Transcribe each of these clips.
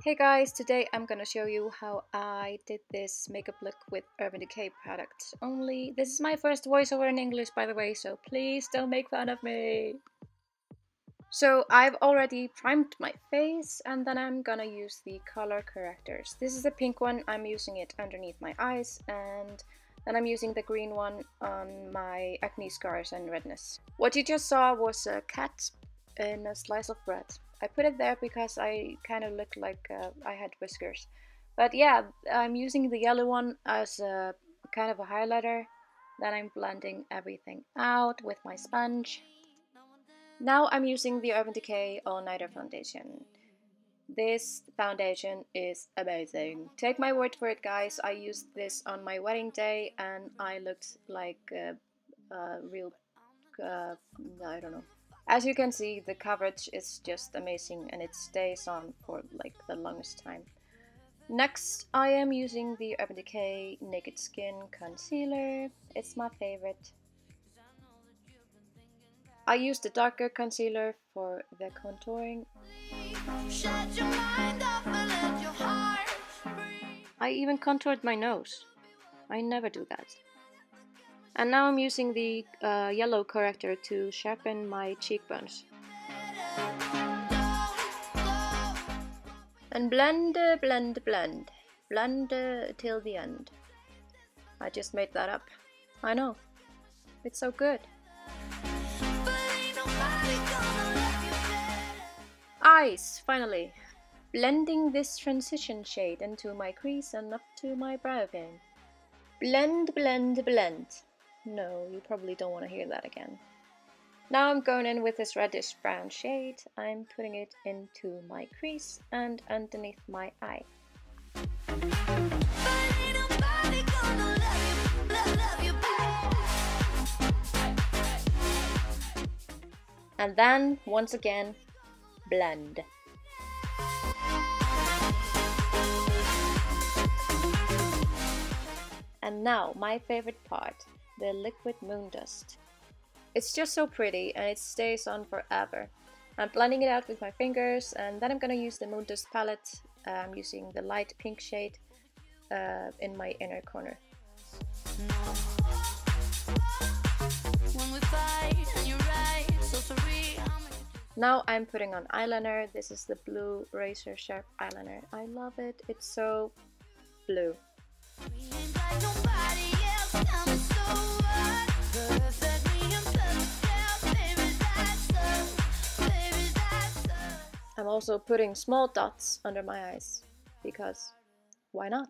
Hey guys, today I'm gonna show you how I did this makeup look with Urban Decay products. Only this is my first voiceover in English, by the way, so please don't make fun of me. So I've already primed my face and then I'm gonna use the color correctors. This is the pink one, I'm using it underneath my eyes, and then I'm using the green one on my acne scars and redness. What you just saw was a cat in a slice of bread. I put it there because I kind of looked like I had whiskers. But yeah, I'm using the yellow one as a kind of a highlighter. Then I'm blending everything out with my sponge. Now I'm using the Urban Decay All Nighter Foundation. This foundation is amazing. Take my word for it, guys. I used this on my wedding day and I looked like a real, I don't know. As you can see, the coverage is just amazing and it stays on for like the longest time. Next, I am using the Urban Decay Naked Skin Concealer. It's my favorite. I use the darker concealer for the contouring. I even contoured my nose. I never do that. And now I'm using the yellow corrector to sharpen my cheekbones. And blend, blend, blend. Blend till the end. I just made that up. I know. It's so good. Eyes, finally. Blending this transition shade into my crease and up to my brow bone. Blend, blend, blend. No, you probably don't want to hear that again. Now I'm going in with this reddish brown shade. I'm putting it into my crease and underneath my eye. And then, once again, blend. And now, my favorite part, the liquid moon dust. It's just so pretty and it stays on forever. I'm blending it out with my fingers and then I'm gonna use the moon dust palette. I'm using the light pink shade in my inner corner. Now I'm putting on eyeliner. This is the blue Razor Sharp eyeliner. I love it. It's so blue. I'm also putting small dots under my eyes, because why not?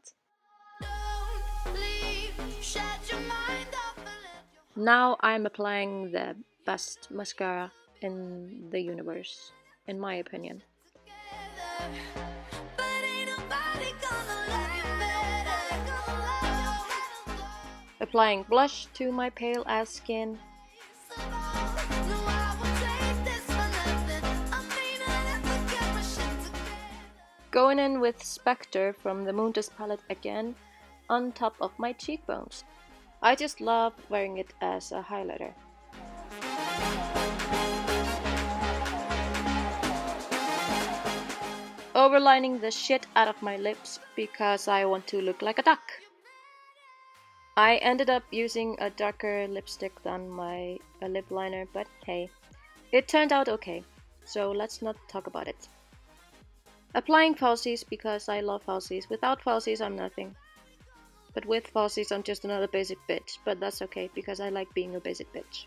Now I'm applying the best mascara in the universe, in my opinion. Applying blush to my pale ass skin. Going in with Spectre from the Moon Dust palette again on top of my cheekbones. I just love wearing it as a highlighter. Overlining the shit out of my lips because I want to look like a duck. I ended up using a darker lipstick than my lip liner, but hey, it turned out okay, so let's not talk about it. Applying falsies because I love falsies. Without falsies I'm nothing. But with falsies I'm just another basic bitch, but that's okay because I like being a basic bitch.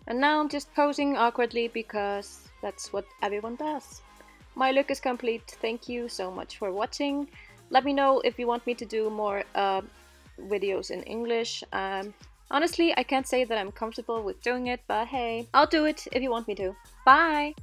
And now I'm just posing awkwardly because that's what everyone does. My look is complete. Thank you so much for watching. Let me know if you want me to do more videos in English. Honestly, I can't say that I'm comfortable with doing it, but hey, I'll do it if you want me to. Bye!